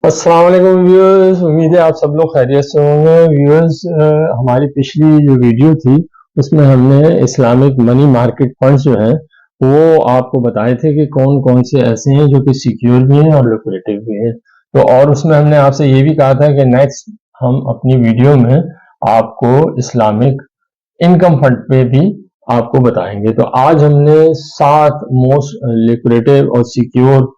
अस्सलाम वालेकुम व्यूअर्स। उम्मीद है आप सब लोग खैरियत से होंगे। व्यूअर्स, हमारी पिछली जो वीडियो थी उसमें हमने इस्लामिक मनी मार्केट फंड्स जो हैं वो आपको बताए थे कि कौन कौन से ऐसे हैं जो कि सिक्योर भी हैं और लिक्विडेटिव भी हैं। तो और उसमें हमने आपसे ये भी कहा था कि नेक्स्ट हम अपनी वीडियो में आपको इस्लामिक इनकम फंड पे भी आपको बताएंगे। तो आज हमने 7 मोस्ट लिक्विडेटिव और सिक्योर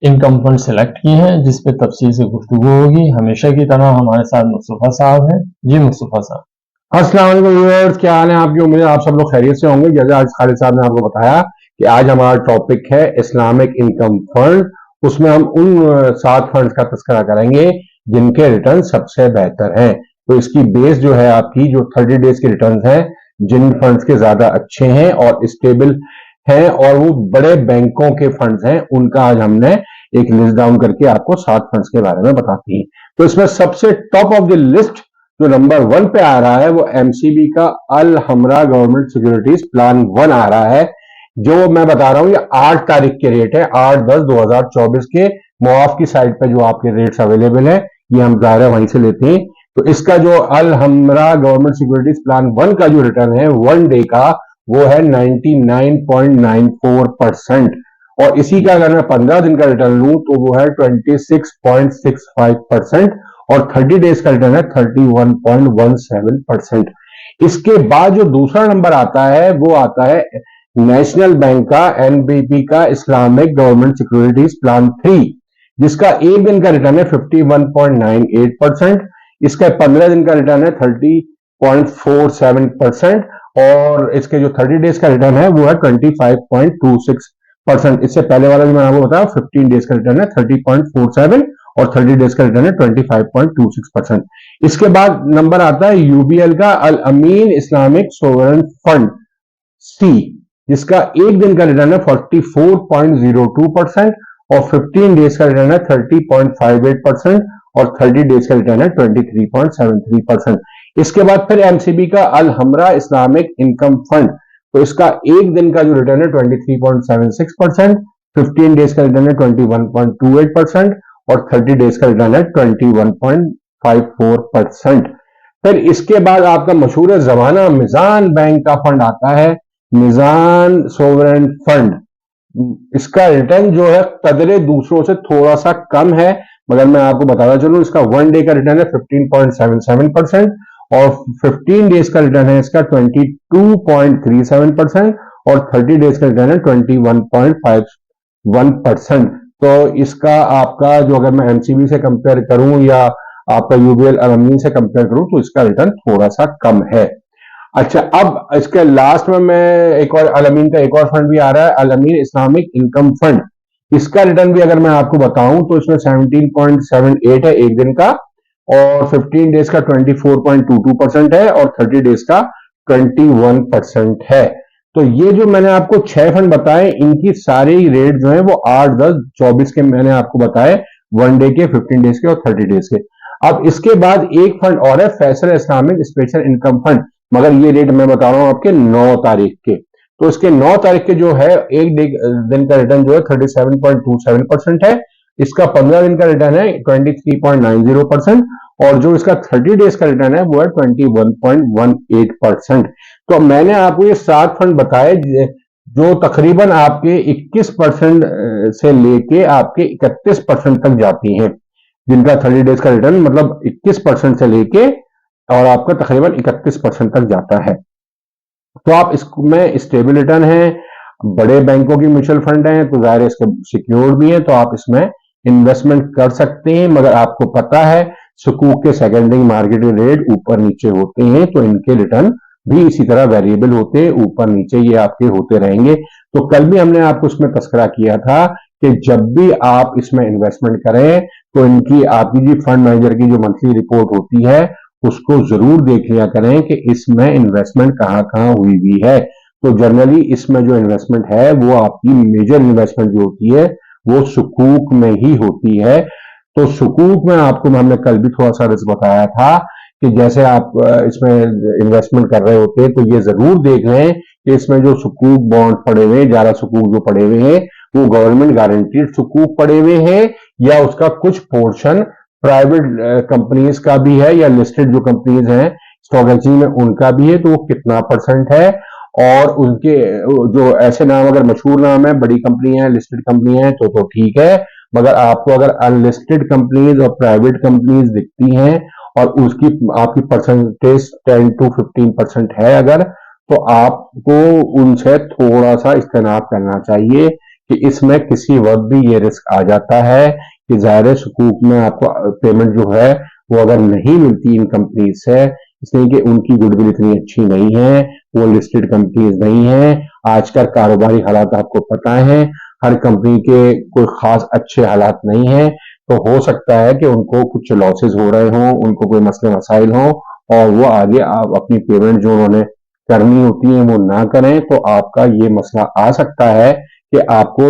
इनकम फंड सेलेक्ट की हैं जिस पे तफसील से गुफ्तगू होगी। हमेशा की तरह हमारे साथ मुस्तफ़ा साहब हैं। जी मुस्तफ़ा साहब। अस्सलाम वालेकुम व्यूअर्स, क्या हाल है आपकी? उम्मीद है आप सब लोग खैरियत से होंगे। जैसे आज खालिद साहब ने आपको बताया कि आज हमारा टॉपिक है इस्लामिक इनकम फंड। उसमें हम उन 7 फंड्स का तस्करा करेंगे जिनके रिटर्न सबसे बेहतर हैं। तो इसकी बेस जो है आपकी जो 30 डेज के रिटर्न हैं, जिन फंड्स के ज्यादा अच्छे हैं और स्टेबल हैं और वो बड़े बैंकों के फंड्स हैं, उनका आज हमने एक लिस्ट डाउन करके आपको 7 फंड्स के बारे में बताती है। तो इसमें सबसे टॉप ऑफ द लिस्ट जो नंबर 1 पे आ रहा है वो एमसीबी का अल हमरा गवर्नमेंट सिक्योरिटीज प्लान 1 आ रहा है। जो मैं बता रहा हूं ये 8 तारीख के रेट है, 8/10/2024 के मुआफ की साइट पे जो आपके रेट्स अवेलेबल है, ये हम ज़ाहिर वहीं से लेते हैं। तो इसका जो अल हमरा गवर्नमेंट सिक्योरिटीज प्लान 1 का जो रिटर्न है 1 डे का, वो है 99.94%। और इसी का अगर मैं 15 दिन का रिटर्न लूं तो वो है 26.65%। और 30 डेज का रिटर्न है 31.17%। इसके बाद जो दूसरा नंबर आता है वो आता है नेशनल बैंक का, एनबीपी का इस्लामिक गवर्नमेंट सिक्योरिटीज प्लान 3, जिसका एक दिन का रिटर्न है 51.98%। इसका 15 दिन का रिटर्न है 30.47%। और इसके जो 30 डेज का रिटर्न है वो है 25.26%। इससे पहले वाला जो मैंने आपको बताया 15 डेज का रिटर्न है 30.47 और 30 डेज का रिटर्न है 25.26%। इसके बाद नंबर आता है यूबीएल का अल अमीन इस्लामिक सोवरेन फंड सी, जिसका एक दिन का रिटर्न है 44.02% और 15 डेज का रिटर्न है 30.58% और 30 डेज का रिटर्न है 23.73%। इसके बाद फिर एमसीबी का अल हमरा इस्लामिक इनकम फंड, तो इसका एक दिन का जो रिटर्न है 23.76%, 15 डेज का रिटर्न है 21.28% और 30 डेज का रिटर्न है 21.54%। फिर इसके बाद आपका मशहूर जमाना मिजान बैंक का फंड आता है, मिजान सोवरेन फंड। इसका रिटर्न जो है कदरे दूसरों से थोड़ा सा कम है, मगर मैं आपको बताना चलूं इसका 1 डे का रिटर्न है 15.77% और 15 डेज का रिटर्न है इसका 22.37% और 30 डेज का रिटर्न है 21.51%। तो इसका आपका जो अगर मैं एमसीबी से कंपेयर करूं या आपका यूबीएल अलमीन से कंपेयर करूं तो इसका रिटर्न थोड़ा सा कम है। अच्छा, अब इसके लास्ट में मैं एक और अलमीन का एक और फंड भी आ रहा है, अलमीन इस्लामिक इनकम फंड। इसका रिटर्न भी अगर मैं आपको बताऊं तो इसमें 17.78 है एक दिन का और 15 डेज का 24.22% है और 30 डेज का 21% है। तो ये जो मैंने आपको 6 फंड बताए, इनकी सारे रेट जो है वो 8, 10, 24 के मैंने आपको बताए, 1 डे के, 15 डेज के और 30 डेज के। अब इसके बाद एक फंड और है Faisal Islamic special income fund, मगर ये रेट मैं बता रहा हूं आपके 9 तारीख के। तो इसके 9 तारीख के जो है एक दिन का रिटर्न जो है 37.27% है। इसका 15 दिन का रिटर्न है 23.90% और जो इसका 30 डेज का रिटर्न है वो है 21.18%। तो मैंने आपको ये 7 फंड बताए जो तकरीबन आपके 21% से लेके आपके 31% तक जाती हैं, जिनका 30 डेज का रिटर्न मतलब 21% से लेके और आपका तकरीबन 31% तक जाता है। तो आप इसमें स्टेबल रिटर्न है, बड़े बैंकों की म्यूचुअल फंड है तो जाहिर है इसके सिक्योर भी है, तो आप इसमें इन्वेस्टमेंट कर सकते हैं। मगर आपको पता है सुकूक के सेकेंडरी मार्केट रेट ऊपर नीचे होते हैं, तो इनके रिटर्न भी इसी तरह वेरिएबल होते हैं, ऊपर नीचे ये आपके होते रहेंगे। तो कल भी हमने आपको इसमें तस्करा किया था कि जब भी आप इसमें इन्वेस्टमेंट करें तो इनकी आपकी जी फंड मैनेजर की जो मंथली रिपोर्ट होती है उसको जरूर देख लिया करें कि इसमें इन्वेस्टमेंट कहां कहां हुई हुई है। तो जनरली इसमें जो इन्वेस्टमेंट है वो आपकी मेजर इन्वेस्टमेंट जो होती है वो सुकूक में ही होती है। तो सुकूक में आपको हमने कल भी थोड़ा सा रिस्क बताया था कि जैसे आप इसमें इन्वेस्टमेंट कर रहे होते हैं तो ये जरूर देख लें कि इसमें जो सुकूक बॉन्ड पड़े हुए हैं, 11 सुकूक जो पड़े हुए हैं वो गवर्नमेंट गारंटीड सुकूक पड़े हुए हैं या उसका कुछ पोर्शन प्राइवेट कंपनीज का भी है या लिस्टेड जो कंपनीज हैं स्टॉक एक्सचेंज में उनका भी है, तो वो कितना परसेंट है। और उनके जो ऐसे नाम अगर मशहूर नाम है, बड़ी कंपनी है, लिस्टेड कंपनी है, तो ठीक है। मगर आपको अगर अनलिस्टेड कंपनीज और प्राइवेट कंपनीज दिखती हैं और उसकी आपकी परसेंटेज 10 to 15% है अगर, तो आपको उनसे थोड़ा सा इज्तनाब करना चाहिए कि इसमें किसी वक्त भी ये रिस्क आ जाता है कि ज़ाहिर सुकूक में आपको पेमेंट जो है वो अगर नहीं मिलती इन कंपनी से, इसलिए कि उनकी गुडविल इतनी अच्छी नहीं है, वो लिस्टेड कंपनीज नहीं है। आज का कारोबारी हालात आपको पता है, हर कंपनी के कोई खास अच्छे हालात नहीं है, तो हो सकता है कि उनको कुछ लॉसेस हो रहे हों, उनको कोई मसले मसाइल हों और वो आगे आप अपनी पेमेंट जो उन्होंने करनी होती है वो ना करें, तो आपका ये मसला आ सकता है कि आपको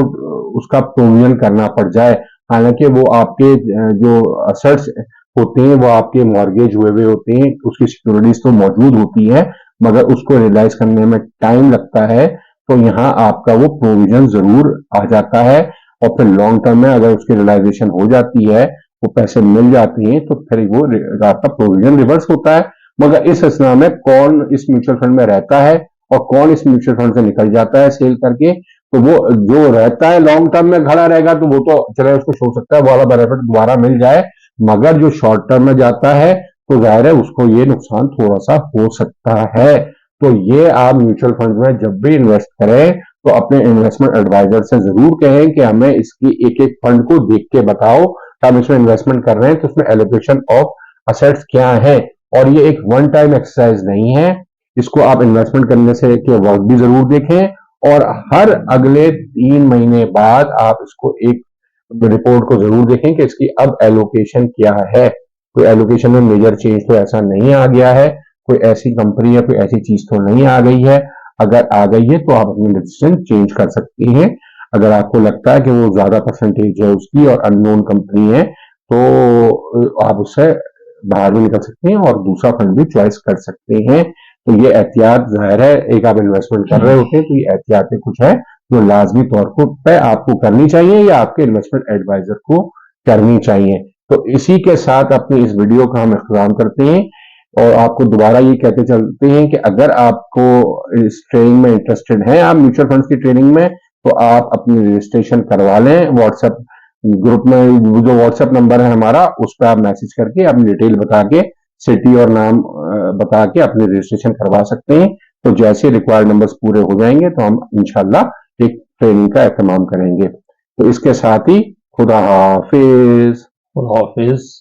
उसका प्रोविजन करना पड़ जाए। हालांकि वो आपके जो असेट्स होते हैं वो आपके मॉर्गेज हुए होते हैं, उसकी सिक्योरिटीज तो मौजूद होती है, मगर उसको रियलाइज करने में टाइम लगता है, तो यहाँ आपका वो प्रोविजन जरूर आ जाता है। और फिर लॉन्ग टर्म में अगर उसकी रियलाइजेशन हो जाती है, वो पैसे मिल जाती हैं, तो फिर वो आपका प्रोविजन रिवर्स होता है। मगर इस सिलसिला में कौन इस म्यूचुअल फंड में रहता है और कौन इस म्यूचुअल फंड से निकल जाता है सेल करके, तो वो जो रहता है लॉन्ग टर्म में खड़ा रहेगा तो वो तो चले, उसको हो सकता है वो वाला बेनिफिट दोबारा मिल जाए। मगर जो शॉर्ट टर्म में जाता है तो जाहिर है उसको ये नुकसान थोड़ा सा हो सकता है। तो ये आप म्यूचुअल फंड में जब भी इन्वेस्ट करें तो अपने इन्वेस्टमेंट एडवाइजर से जरूर कहें कि हमें इसकी एक एक फंड को देख के बताओ, हम इसमें इन्वेस्टमेंट कर रहे हैं तो उसमें एलोकेशन ऑफ असेट्स क्या है। और ये एक वन टाइम एक्सरसाइज नहीं है, इसको आप इन्वेस्टमेंट करने से के वक्त भी जरूर देखें और हर अगले 3 महीने बाद आप इसको एक रिपोर्ट को जरूर देखें कि इसकी अब एलोकेशन क्या है। कोई एलोकेशन में मेजर चेंज तो ऐसा नहीं आ गया है, कोई ऐसी कंपनी या कोई ऐसी चीज तो नहीं आ गई है। अगर आ गई है तो आप अपनी डिसीजन चेंज कर सकती हैं। अगर आपको लगता है कि वो ज्यादा परसेंटेज है उसकी और अननोन कंपनी है, तो आप उससे बाहर भी निकल सकते हैं और दूसरा फंड भी चॉइस कर सकते हैं। तो ये एहतियात जाहिर है, एक आप इन्वेस्टमेंट कर रहे होते हैं तो ये एहतियातें कुछ है जो लाजमी तौर पे आपको करनी चाहिए या आपके इन्वेस्टमेंट एडवाइजर को करनी चाहिए। तो इसी के साथ अपनी इस वीडियो का हम इख्तिताम करते हैं और आपको दोबारा ये कहते चलते हैं कि अगर आपको इस ट्रेनिंग में इंटरेस्टेड हैं, आप म्यूचुअल फंड्स की ट्रेनिंग में, तो आप अपनी रजिस्ट्रेशन करवा लें। व्हाट्सएप ग्रुप में जो व्हाट्सएप नंबर है हमारा, उस पर आप मैसेज करके अपनी डिटेल बता के, सिटी और नाम बता के अपनी रजिस्ट्रेशन करवा सकते हैं। तो जैसे रिक्वायर्ड नंबर्स पूरे हो जाएंगे तो हम इंशाल्लाह एक ट्रेनिंग का एहतमाम करेंगे। तो इसके साथ ही खुदा हाफिज। खुदा हाफिज।